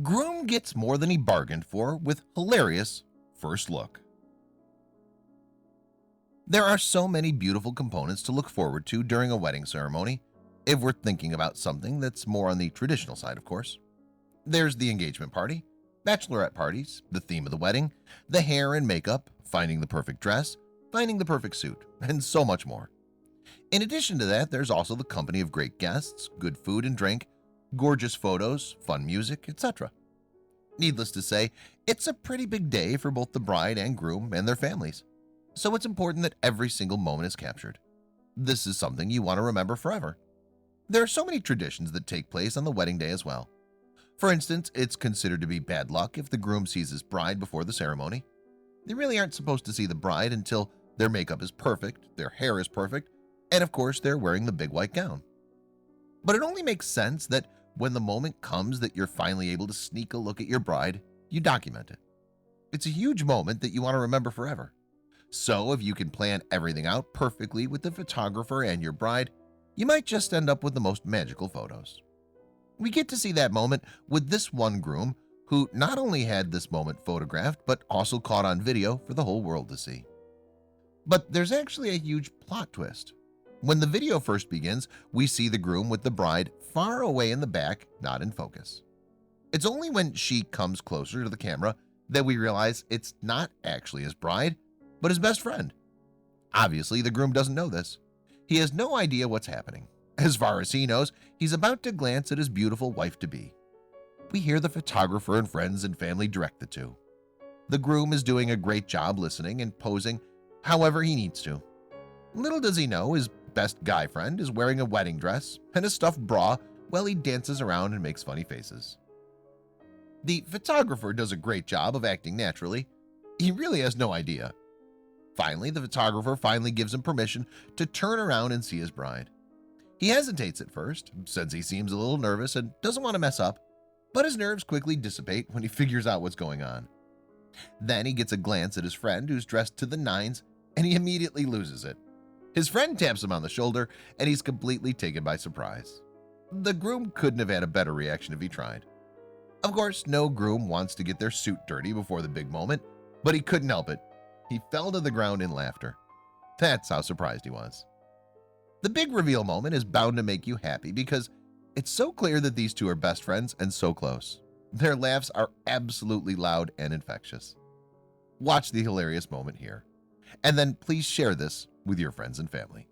Groom gets more than he bargained for with hilarious first look. There are so many beautiful components to look forward to during a wedding ceremony, if we're thinking about something that's more on the traditional side, of course. There's the engagement party, bachelorette parties, the theme of the wedding, the hair and makeup, finding the perfect dress, finding the perfect suit, and so much more. In addition to that, there's also the company of great guests, good food and drink, gorgeous photos, fun music, etc. Needless to say, it's a pretty big day for both the bride and groom and their families. So it's important that every single moment is captured. This is something you want to remember forever. There are so many traditions that take place on the wedding day as well. For instance, it's considered to be bad luck if the groom sees his bride before the ceremony. They really aren't supposed to see the bride until their makeup is perfect, their hair is perfect, and of course they're wearing the big white gown. But it only makes sense that when the moment comes that you're finally able to sneak a look at your bride, you document it. It's a huge moment that you want to remember forever. So if you can plan everything out perfectly with the photographer and your bride, you might just end up with the most magical photos. We get to see that moment with this one groom who not only had this moment photographed but also caught on video for the whole world to see. But there's actually a huge plot twist. When the video first begins, we see the groom with the bride far away in the back, not in focus. It's only when she comes closer to the camera that we realize it's not actually his bride, but his best friend. Obviously, the groom doesn't know this. He has no idea what's happening. As far as he knows, he's about to glance at his beautiful wife-to-be. We hear the photographer and friends and family direct the two. The groom is doing a great job listening and posing however he needs to. Little does he know his best guy friend is wearing a wedding dress and a stuffed bra while he dances around and makes funny faces. The photographer does a great job of acting naturally. He really has no idea. Finally, the photographer finally gives him permission to turn around and see his bride. He hesitates at first, since he seems a little nervous and doesn't want to mess up, but his nerves quickly dissipate when he figures out what's going on. Then he gets a glance at his friend who's dressed to the nines, and he immediately loses it. His friend taps him on the shoulder, and he's completely taken by surprise. The groom couldn't have had a better reaction if he tried. Of course, no groom wants to get their suit dirty before the big moment, but he couldn't help it. He fell to the ground in laughter. That's how surprised he was. The big reveal moment is bound to make you happy because it's so clear that these two are best friends and so close. Their laughs are absolutely loud and infectious. Watch the hilarious moment here, and then please share this with your friends and family.